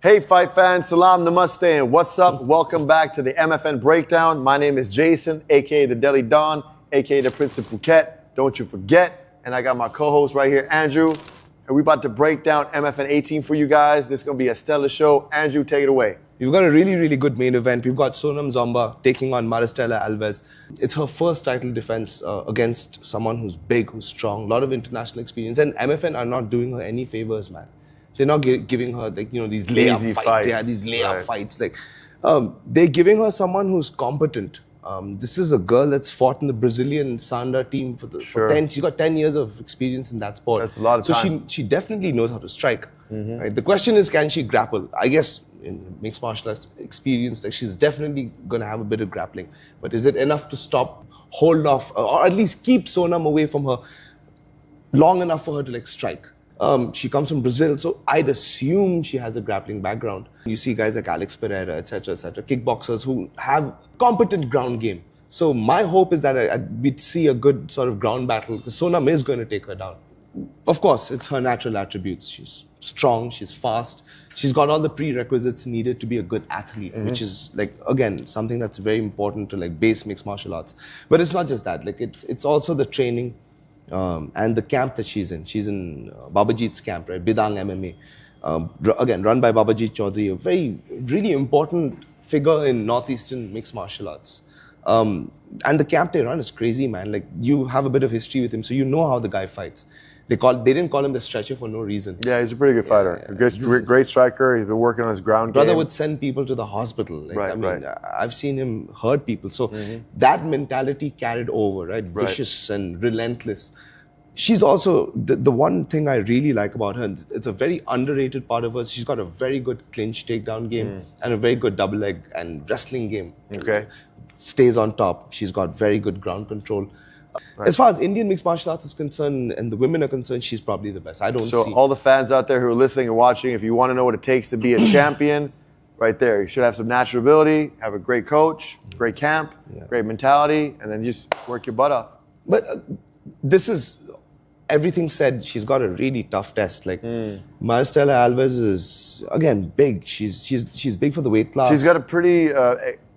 Hey fight fans, salam, namaste, and what's up? Welcome back to the MFN Breakdown. My name is Jason, aka the Delhi Don, aka the Prince of Phuket. Don't you forget. And I got my co-host right here, Andrew. And we're about to break down MFN 18 for you guys. This is going to be a stellar show. Andrew, take it away. We've got a really good main event. We've got Sonam Zomba taking on Maristela Alves. It's her first title defense against someone who's big, who's strong, a lot of international experience. And MFN are not doing her any favors, man. They're not giving her these layup fights. Yeah, these layup fights. They're giving her someone who's competent. This is a girl that's fought in the Brazilian Sanda team for 10. She's got 10 years of experience in that sport. That's a lot of time. So she definitely knows how to strike. Right? The question is, can she grapple? I guess in mixed martial arts experience, she's definitely going to have a bit of grappling. But is it enough to stop, hold off, or at least keep Sonam away from her long enough for her to strike? She comes from Brazil, so I'd assume she has a grappling background. You see guys like Alex Pereira, etc., kickboxers who have competent ground game. So my hope is that we'd see a good sort of ground battle, because Sonam is going to take her down. Of course, it's her natural attributes. She's strong, she's fast, she's got all the prerequisites needed to be a good athlete, which is, again, something that's very important to base mixed martial arts. But it's not just that. It's also the training. And the camp that she's in. She's in Babajit's camp, right? Bidang MMA. Again, run by Babajit Chaudhary, a really important figure in Northeastern mixed martial arts. And the camp they run is crazy, man. You have a bit of history with him, so you know how the guy fights. They didn't call him the stretcher for no reason. Yeah, he's a pretty good fighter. Great striker. He's been working on his ground game. Brother would send people to the hospital. I've seen him hurt people. So that mentality carried over, right? Vicious and relentless. She's also, the one thing I really like about her, and it's a very underrated part of her, she's got a very good clinch takedown game and a very good double leg and wrestling game. Okay. Stays on top. She's got very good ground control. Right. As far as Indian mixed martial arts is concerned and the women are concerned, she's probably the best. So all the fans out there who are listening and watching, if you want to know what it takes to be a champion, right there, you should have some natural ability, have a great coach, great camp, great mentality, and then just work your butt off. But this is, everything said, she's got a really tough test. Maristela Alves is, again, big. She's big for the weight class. She's got a pretty...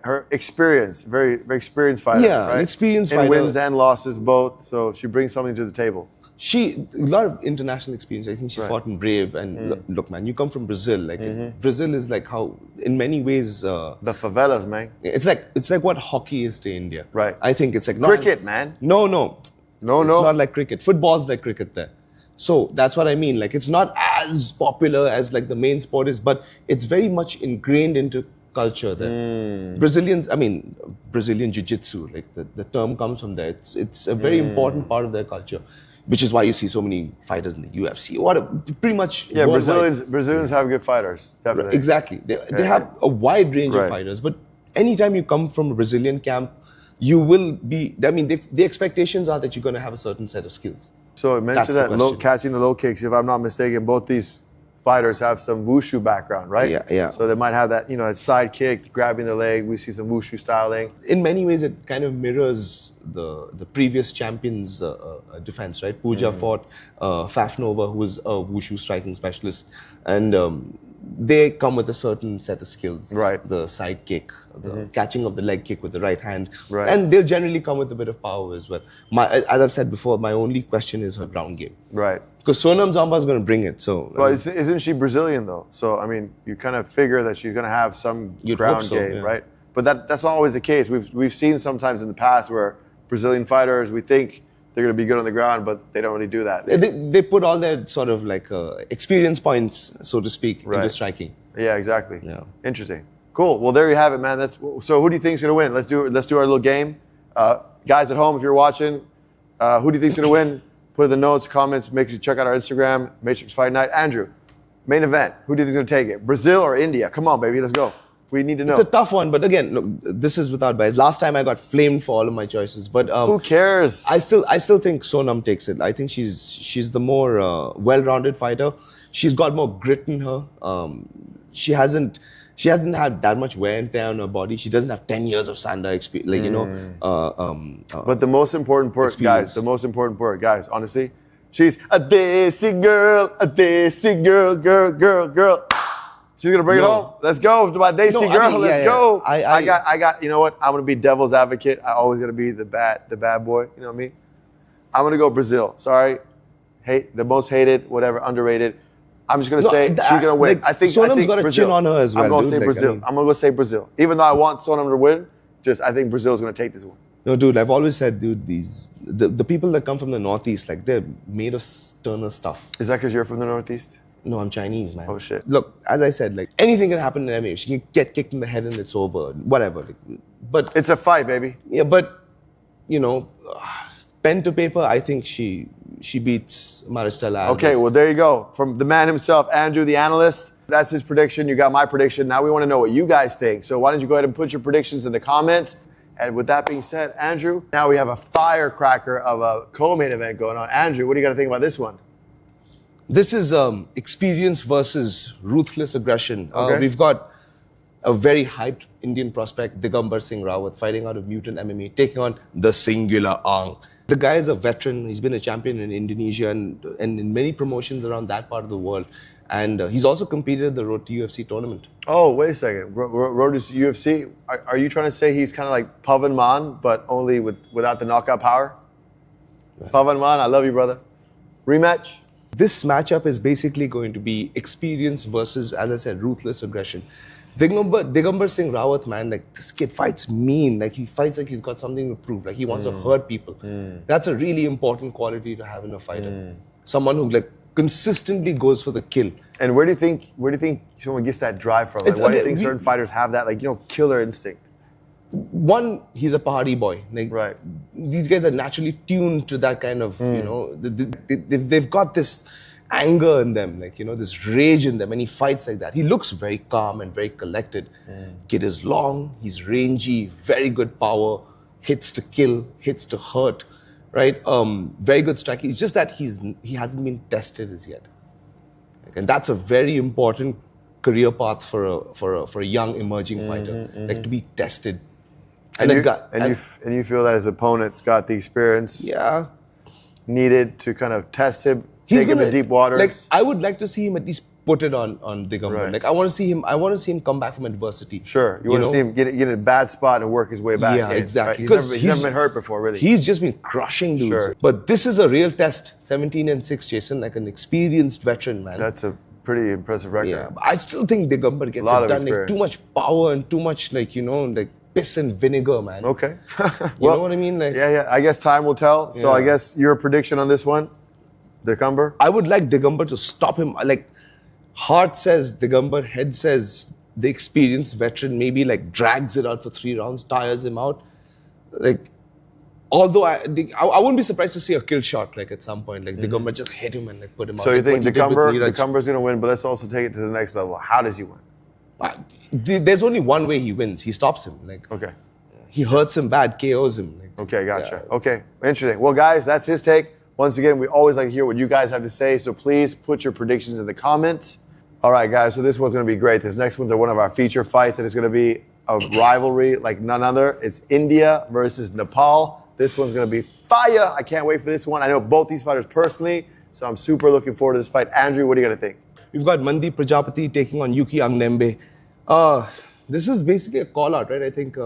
her experience, very experienced fighter. Yeah, right? An experienced fighter. In wins and losses, both. So she brings something to the table. A lot of international experience. I think she fought in Brave. And look, man, you come from Brazil. Brazil is how, in many ways, the favelas, man. It's like what hockey is to India. Right. I think it's cricket, man. No. It's not like cricket. Football's like cricket there. So that's what I mean. It's not as popular as the main sport is, but it's very much ingrained into culture there. Brazilian jiu-jitsu, the term comes from there. It's a very important part of their culture, which is why you see so many fighters in the UFC. Pretty much. Yeah, Brazilians have good fighters, definitely. Exactly. They have a wide range of fighters, but anytime you come from a Brazilian camp, you will be, the expectations are that you're going to have a certain set of skills. So it mentioned that catching the low kicks, if I'm not mistaken, both these fighters have some wushu background, right? Yeah. So they might have that, that side kick, grabbing the leg. We see some wushu styling. In many ways, it kind of mirrors the previous champion's defense, right? Pooja fought Fafnova, who was a wushu striking specialist, and they come with a certain set of skills. Right. The side kick, the catching of the leg kick with the right hand. Right. And they'll generally come with a bit of power as well. As I've said before, my only question is her ground game. Right. Because Sonam Zomba is going to bring it. Well, isn't she Brazilian, though? So, you kind of figure that she's going to have some ground game, right? But that's not always the case. We've seen sometimes in the past where Brazilian fighters, we think they're going to be good on the ground, but they don't really do that. They put all their sort of experience points, so to speak, into striking. Yeah, exactly. Yeah. Interesting. Cool. Well, there you have it, man. So who do you think's going to win? Let's do our little game. Guys at home, if you're watching, who do you think's going to win? Put in the notes, comments. Make sure you check out our Instagram, Matrix Fight Night. Andrew, main event. Who do you think's going to take it? Brazil or India? Come on, baby. Let's go. We need to know. It's a tough one, but again, look, this is without bias. Last time I got flamed for all of my choices, but who cares? I still think Sonam takes it. I think she's the more well-rounded fighter. She's got more grit in her. She hasn't had that much wear and tear on her body. She doesn't have 10 years of Sanda experience, but the most important part, guys, honestly, she's a desi girl, girl. She's gonna bring it home. Let's go, my Desi girl. Let's go. I got. You know what? I'm gonna be devil's advocate. I always gonna be the bad boy. You know what I mean? I'm gonna go Brazil. Sorry, the most hated, whatever, underrated. I'm just gonna say she's gonna win. I think Sonam's got a Brazil. chin on her as well. I'm gonna say Brazil. I'm gonna go say Brazil. Even though I want Sonam to win, I think Brazil's gonna take this one. No, dude, I've always said, dude, the people that come from the Northeast, like, they're made of sterner stuff. Is that because you're from the Northeast? No, I'm Chinese, man. Oh, shit. Look, as I said, like, anything can happen in MMA. She can get kicked in the head and it's over. Whatever. But it's a fight, baby. Yeah, but, you know, pen to paper, I think she beats Maristella. Okay, well, there you go. From the man himself, Andrew, the analyst. That's his prediction. You got my prediction. Now we want to know what you guys think. So why don't you go ahead and put your predictions in the comments. And with that being said, Andrew, now we have a firecracker of a co-main event going on. Andrew, what do you got to think about this one? This is experience versus ruthless aggression. Okay. We've got a very hyped Indian prospect, Digambar Singh Rawat, fighting out of Mutant MMA, taking on the Singular Ang. The guy is a veteran. He's been a champion in Indonesia and in many promotions around that part of the world. And he's also competed at the Road to UFC tournament. Oh, wait a second. Road to UFC? Are you trying to say he's kind of like Pavan Man, but only without the knockout power? Right. Pavan Man, I love you, brother. Rematch? This matchup is basically going to be experience versus, as I said, ruthless aggression. Digambar Singh Rawat, man, like, this kid fights mean. Like, he fights like he's got something to prove. Like, he wants to hurt people. That's a really important quality to have in a fighter. Someone who, like, consistently goes for the kill. And where do you think someone gets that drive from? Like, why do you think certain fighters have that, like, killer instinct? One, he's a party boy. Like, right. These guys are naturally tuned to that kind of, they've got this anger in them, like, this rage in them, and he fights like that. He looks very calm and very collected. Kid is long, he's rangy, very good power, hits to kill, hits to hurt, right? Very good striking. It's just that he hasn't been tested as yet. And that's a very important career path for a young emerging fighter, like, to be tested. And you feel that his opponent's got the experience needed to kind of test him, take him to deep waters. Like, I would like to see him at least put it on Digambar. Right. Like, I want to see him come back from adversity. Sure. You want to see him get in a bad spot and work his way back. Yeah, exactly. Because he's never been hurt before, really. He's just been crushing dudes. Sure. But this is a real test. 17-6, Jason, like an experienced veteran, man. That's a pretty impressive record. Yeah, but I still think Digambar gets it done. Like, too much power and too much, like, like, piss and vinegar, man. Okay. You know what I mean? Like, yeah. I guess time will tell. So I guess your prediction on this one, Digambar? I would like Digambar to stop him. Like, heart says Digambar, head says the experienced veteran maybe, like, drags it out for 3 rounds, tires him out. Like, although I wouldn't be surprised to see a kill shot, like, at some point. Like, Digambar just hit him and, like, put him out. So you think Digambar's going to win, but let's also take it to the next level. How does he win? There's only one way he wins. He stops him. Like, okay. He hurts him bad, KOs him. Like, okay, gotcha. Yeah. Okay, interesting. Well, guys, that's his take. Once again, we always like to hear what you guys have to say, so please put your predictions in the comments. All right, guys, so this one's going to be great. This next one's one of our feature fights, and it's going to be a rivalry like none other. It's India versus Nepal. This one's going to be fire. I can't wait for this one. I know both these fighters personally, so I'm super looking forward to this fight. Andrew, what are you going to think? We've got Mandeep Prajapati taking on Yuki Angnembe. This is basically a call-out, right? I think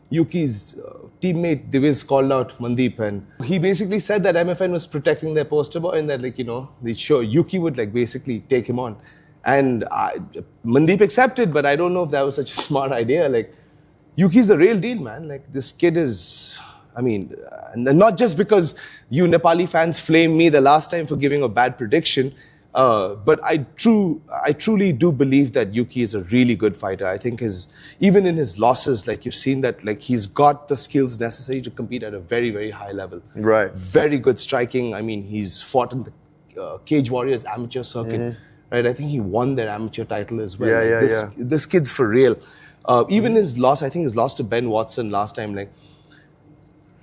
Yuki's teammate Diviz called out Mandeep, and he basically said that MFN was protecting their poster boy and that, like, Yuki would, like, basically take him on. And Mandeep accepted, but I don't know if that was such a smart idea. Like, Yuki's the real deal, man. Like, this kid is, I mean, not just because you Nepali fans flamed me the last time for giving a bad prediction, but I truly do believe that Yuki is a really good fighter. I think even in his losses, like, you've seen that, like, he's got the skills necessary to compete at a very, very high level. Right. Very good striking. I mean, he's fought in the Cage Warriors amateur circuit. Right. I think he won their amateur title as well. Yeah, This kid's for real. Even his loss, I think his loss to Ben Watson last time, like,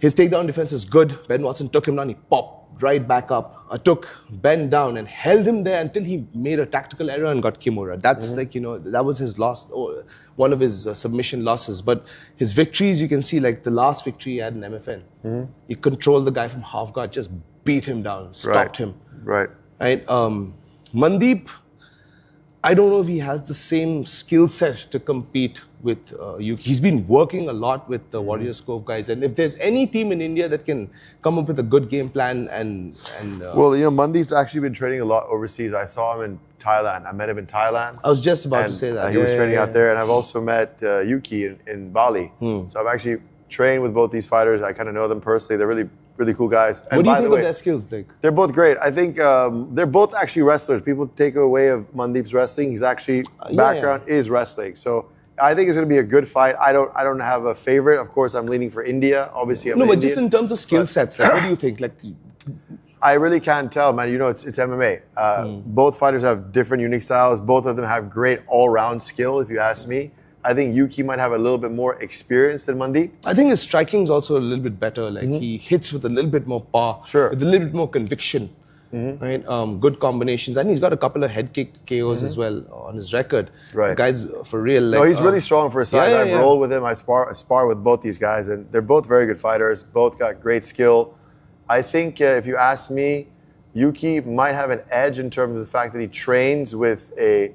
his takedown defense is good. Ben Watson took him down, he popped right back up. Took Ben down and held him there until he made a tactical error and got Kimura. That's like, that was his loss, or one of his submission losses. But his victories, you can see, like the last victory he had in MFN. He controlled the guy from half guard, just beat him down, stopped him. Right. Mandeep, I don't know if he has the same skill set to compete with Yuki. He's been working a lot with the Warriors Cove guys, and if there's any team in India that can come up with a good game plan and well, Mandeep's actually been training a lot overseas. I saw him in Thailand. I met him in Thailand. I was just about to say that. He was training out there, and I've also met Yuki in Bali. So I've actually trained with both these fighters. I kind of know them personally. They're really, really cool guys. And what do you by think the way, of their skills, like? They're both great. I think they're both actually wrestlers. People take away of Mandeep's wrestling. He's actually background is wrestling. So I think it's going to be a good fight. I don't have a favorite. Of course, I'm leaning for India. Obviously, I'm but Indian, just in terms of skill sets, like, what do you think? Like, I really can't tell, man. It's MMA. Both fighters have different unique styles. Both of them have great all-round skill, if you ask me. I think Yuki might have a little bit more experience than Mandeep. I think his striking is also a little bit better. Like he hits with a little bit more power, with a little bit more conviction, right? Good combinations, and he's got a couple of head kick KOs as well on his record. Right, the guy's for real. Like, no, he's really strong for his size. I've rolled with him. I spar with both these guys, and they're both very good fighters. Both got great skill. I think if you ask me, Yuki might have an edge in terms of the fact that he trains with a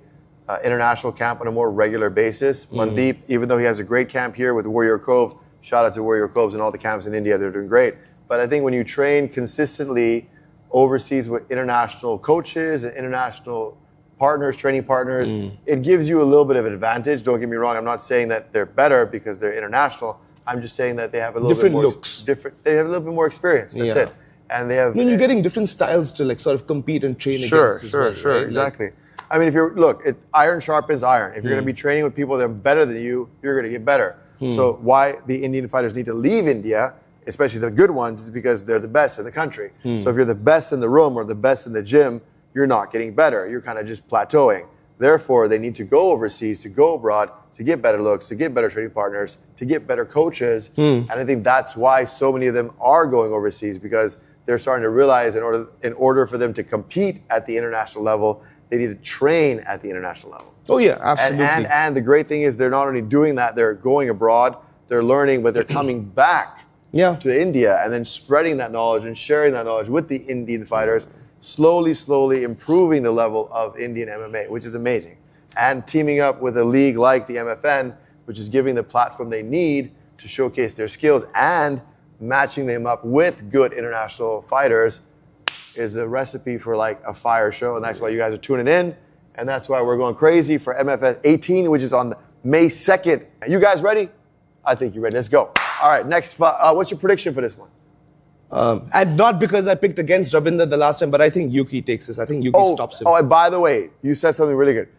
international camp on a more regular basis. Mandeep, even though he has a great camp here with Warrior Cove, shout out to Warrior Coves and all the camps in India, they're doing great. But I think when you train consistently overseas with international coaches and international partners, training partners, it gives you a little bit of an advantage. Don't get me wrong, I'm not saying that they're better because they're international. I'm just saying that they have a little different bit more looks. They have a little bit more experience. That's it. And they have. You're getting different styles to like sort of compete and train against. Sure, right? Exactly. Like, I mean, iron sharpens iron. If you're going to be training with people that are better than you, you're going to get better. So why the Indian fighters need to leave India, especially the good ones, is because they're the best in the country. So if you're the best in the room or the best in the gym, you're not getting better. You're kind of just plateauing. Therefore, they need to go overseas, to go abroad, to get better looks, to get better training partners, to get better coaches. And I think that's why so many of them are going overseas, because they're starting to realize in order for them to compete at the international level, they need to train at the international level. Oh yeah, absolutely. And the great thing is they're not only doing that, they're going abroad, they're learning, but they're coming back to India and then spreading that knowledge and sharing that knowledge with the Indian fighters, slowly improving the level of Indian MMA, which is amazing. And teaming up with a league like the MFN, which is giving the platform they need to showcase their skills, and matching them up with good international fighters is a recipe for like a fire show. And that's why you guys are tuning in. And that's why we're going crazy for MFN 18, which is on May 2nd. Are you guys ready? I think you're ready. Let's go. All right, next. What's your prediction for this one? And not because I picked against Rabinder the last time, but I think Yuki takes this. I think Yuki stops him. Oh, and by the way, you said something really good.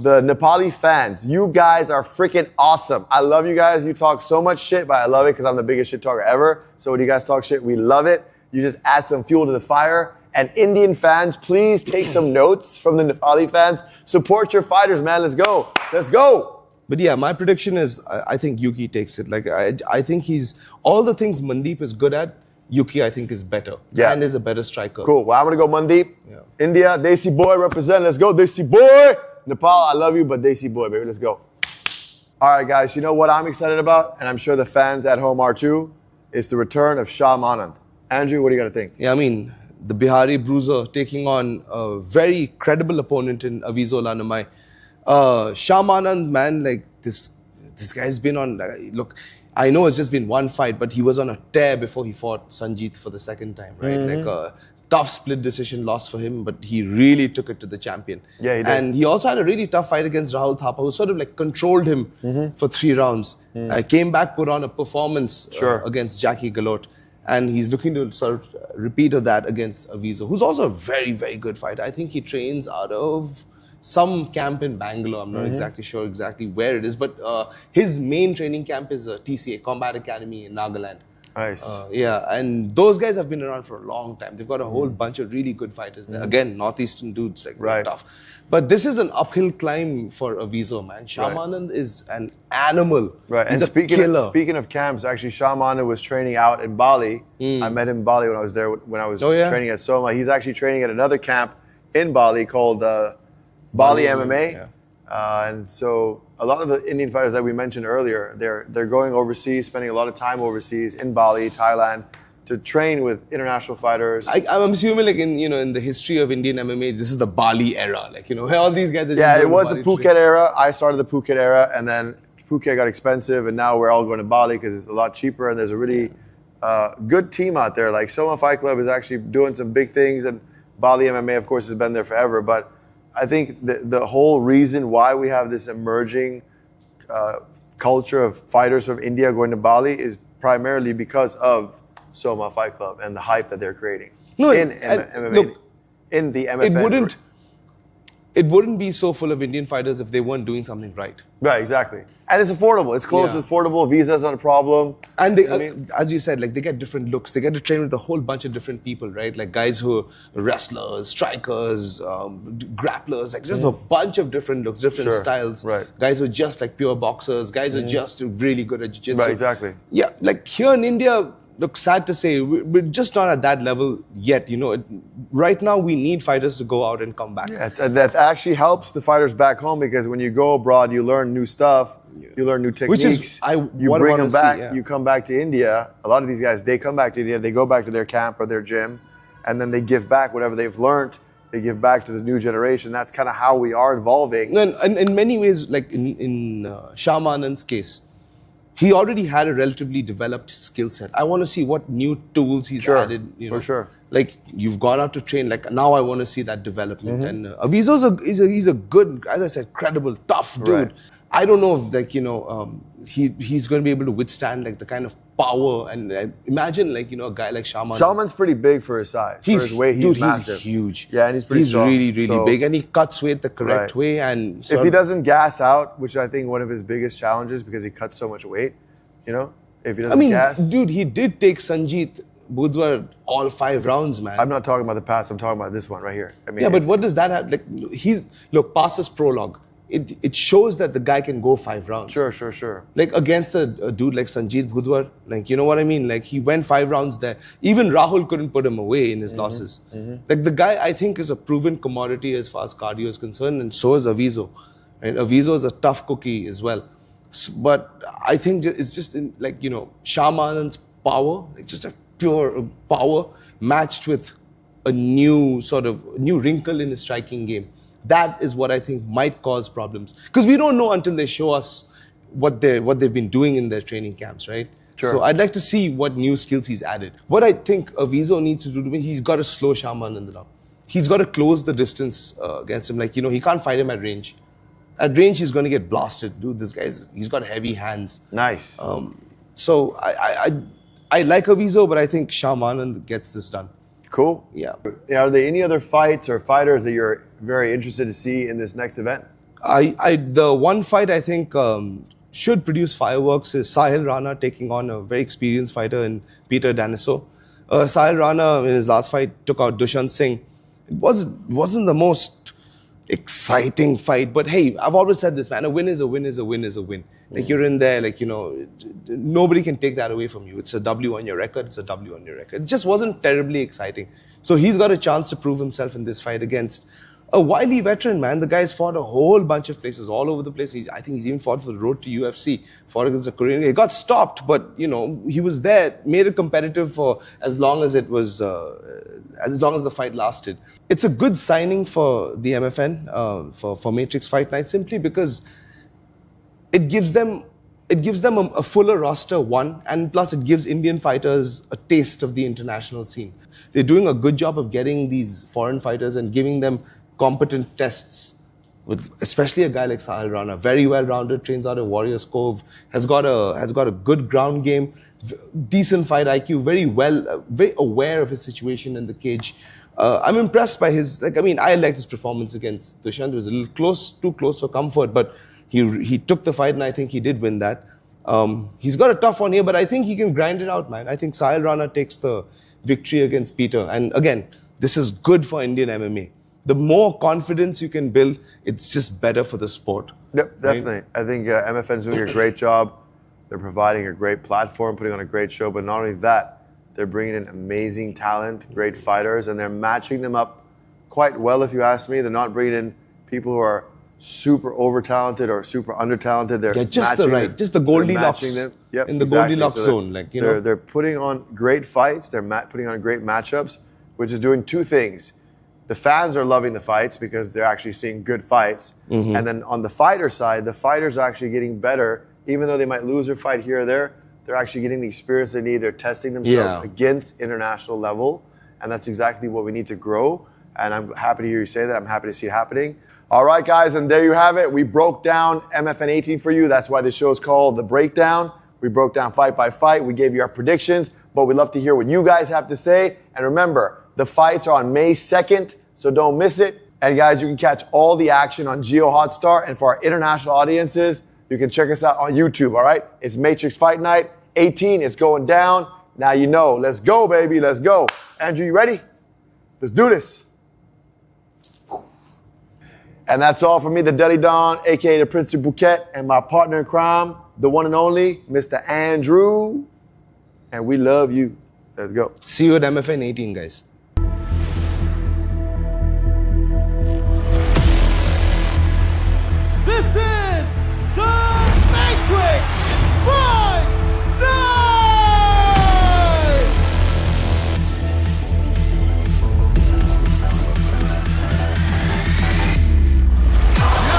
The Nepali fans, you guys are freaking awesome. I love you guys. You talk so much shit, but I love it because I'm the biggest shit talker ever. So when you guys talk shit, we love it. You just add some fuel to the fire. And Indian fans, please take some notes from the Nepali fans. Support your fighters, man. Let's go. Let's go. But yeah, my prediction is I think Yuki takes it. Like I think he's all the things Mandeep is good at. Yuki, I think, is better and is a better striker. Cool. Well, I'm going to go Mandeep. India, Desi boy represent. Let's go, Desi boy. Nepal, I love you, but Desi boy, baby. Let's go. All right, guys. You know what I'm excited about? And I'm sure the fans at home are too. It's the return of Shamanand. Andrew, what are you going to think? Yeah, I mean, the Bihari bruiser taking on a very credible opponent in Avizo Lanamai. Shamanand, man, like this guy's been on, look, I know it's just been one fight, but he was on a tear before he fought Sanjeet for the second time, right? Like a tough split decision loss for him, but he really took it to the champion. Yeah, he did. And he also had a really tough fight against Rahul Thapa, who sort of like controlled him for 3 rounds. Came back, put on a performance against Jackie Galot. And he's looking to sort of repeat of that against Avizo, who's also a very, very good fighter. I think he trains out of some camp in Bangalore. I'm not exactly sure where it is, but his main training camp is TCA, Combat Academy in Nagaland. Nice. And those guys have been around for a long time. They've got a whole bunch of really good fighters there. Again, northeastern dudes, like they're tough. But this is an uphill climb for Avizo, man. Shamanand is an animal. Right. He's and a killer. Speaking of camps, actually, Shamanand was training out in Bali. I met him in Bali when I was there, when I was training at Soma. He's actually training at another camp in Bali called Bali MMA. And so a lot of the Indian fighters that we mentioned earlier, they're going overseas, spending a lot of time overseas in Bali, Thailand, to train with international fighters. I'm assuming like in the history of Indian MMA, this is the Bali era. Like, where all these guys are Yeah, just it was the Bali Phuket era. I started the Phuket era, and then Phuket got expensive, and now we're all going to Bali because it's a lot cheaper, and there's a really good team out there. Like Soma Fight Club is actually doing some big things, and Bali MMA, of course, has been there forever. But I think the whole reason why we have this emerging culture of fighters from India going to Bali is primarily because of Soma Fight Club and the hype that they're creating MMA, look, in the MFN. It wouldn't be so full of Indian fighters if they weren't doing something right. Right, exactly. And it's affordable. It's close, it's affordable. Visa's not a problem. And they, as you said, like they get different looks. They get to train with a whole bunch of different people, right? Like guys who are wrestlers, strikers, grapplers, like just a bunch of different looks, different styles. Right. Guys who are just like pure boxers, guys who are just really good at jiu-jitsu. Right, exactly. Yeah, like here in India, look, sad to say, we're just not at that level yet. Right now we need fighters to go out and come back. Yeah, that actually helps the fighters back home because when you go abroad, you learn new stuff, you learn new techniques. Which is, you bring them back. You come back to India. A lot of these guys, they come back to India. They go back to their camp or their gym, and then they give back whatever they've learned. They give back to the new generation. That's kind of how we are evolving. And in many ways, like in Shamanand's case, he already had a relatively developed skill set. I want to see what new tools he's added. For sure. Like you've gone out to train. Like now, I want to see that development. And Avizo's he's a good, as I said, credible, tough dude. Right. I don't know if he's going to be able to withstand like the kind of power and imagine like a guy like Shaman. Shaman's pretty big for his size. For his weight, he's massive. He's huge. Yeah, and he's pretty strong. He's really big, and he cuts weight the correct way. And if he doesn't gas out, which I think one of his biggest challenges because he cuts so much weight, if he doesn't gas. Dude, he did take Sanjeet Budwar all 5 rounds, man. I'm not talking about the past. I'm talking about this one right here. Yeah, but what does that have? Like, past his prologue. It shows that the guy can go 5 rounds. Sure. Like against a dude like Sanjeet Budwar, like you know what I mean? Like he went 5 rounds there. Even Rahul couldn't put him away in his losses. Like the guy, I think, is a proven commodity as far as cardio is concerned, and so is Avizo. Right? Avizo is a tough cookie as well. But I think it's just Shamanand's power, like just a pure power matched with a new wrinkle in his striking game. That is what I think might cause problems. Because we don't know until they show us what they've been doing in their training camps, right? Sure. So I'd like to see what new skills he's added. What I think Avizo needs to do, he's got to slow Shamanand down. He's got to close the distance against him. Like, he can't fight him at range. At range, he's going to get blasted. Dude, he's got heavy hands. Nice. So I like Avizo, but I think Shamanand gets this done. Cool. Yeah. Are there any other fights or fighters that you're very interested to see in this next event? The one fight I think should produce fireworks is Sahil Rana taking on a very experienced fighter in Peter Daniso. Sahil Rana in his last fight took out Dushant Singh. It wasn't the most exciting fight, but hey, I've always said this, man, a win is a win is a win is a win. Like you're in there, like, nobody can take that away from you. It's a W on your record, it's a W on your record. It just wasn't terribly exciting. So he's got a chance to prove himself in this fight against a wily veteran, man. The guy's fought a whole bunch of places, all over the place. I think he's even fought for the road to UFC, fought against a Korean guy. He got stopped, but, he was there, made it competitive for as long as the fight lasted. It's a good signing for the MFN, for Matrix Fight Night, simply because it gives them a fuller roster, one, and plus it gives Indian fighters a taste of the international scene. They're doing a good job of getting these foreign fighters and giving them competent tests, with especially a guy like Sahil Rana, very well-rounded, trains out of Warriors Cove, has got a good ground game, decent fight IQ, very aware of his situation in the cage. I'm impressed by I liked his performance against Dushant. It was a little too close for comfort, but he took the fight, and I think he did win that. He's got a tough one here, but I think he can grind it out, man. I think Sahil Rana takes the victory against Peter. And again, this is good for Indian MMA. The more confidence you can build, it's just better for the sport. Yep, definitely. Right? I think MFN's doing a great job. They're providing a great platform, putting on a great show. But not only that, they're bringing in amazing talent, great fighters, and they're matching them up quite well, if you ask me. They're not bringing in people who are super over talented or super under talented. They're just the matching right, them. just the They're Goldilocks matching them. Yep, in the exactly. Goldilocks So zone, like you know. They're putting on great fights. They're putting on great matchups, which is doing two things. The fans are loving the fights because they're actually seeing good fights, and then on the fighter side, the fighters are actually getting better. Even though they might lose their fight here or there, they're actually getting the experience they need. They're testing themselves against international level, and that's exactly what we need to grow. And I'm happy to hear you say that. I'm happy to see it happening. All right, guys, and there you have it. We broke down MFN 18 for you. That's why the show is called The Breakdown. We broke down fight by fight. We gave you our predictions, but we'd love to hear what you guys have to say. And remember, the fights are on May 2nd, so don't miss it. And guys, you can catch all the action on Geo Hotstar. And for our international audiences, you can check us out on YouTube, all right? It's Matrix Fight Night. 18 is going down. Now you know. Let's go, baby. Let's go. Andrew, you ready? Let's do this. And that's all for me, the Delhi Don, a.k.a. the Prince of Phuket, and my partner in crime, the one and only, Mr. Andrew. And we love you. Let's go. See you at MFN 18, guys. This is the Matrix Fight Night!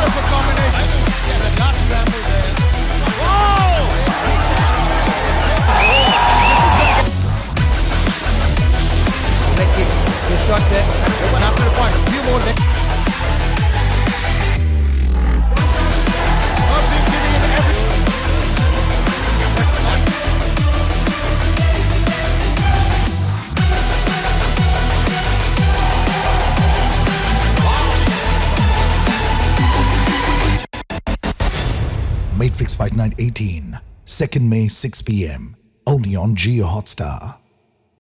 Beautiful combination. Yeah, the dot scramble there. Whoa! Leg kick. Good shot there. They went after the point. A few more there. Matrix Fight Night 18, 2nd May, 6 p.m. Only on Geo Hotstar.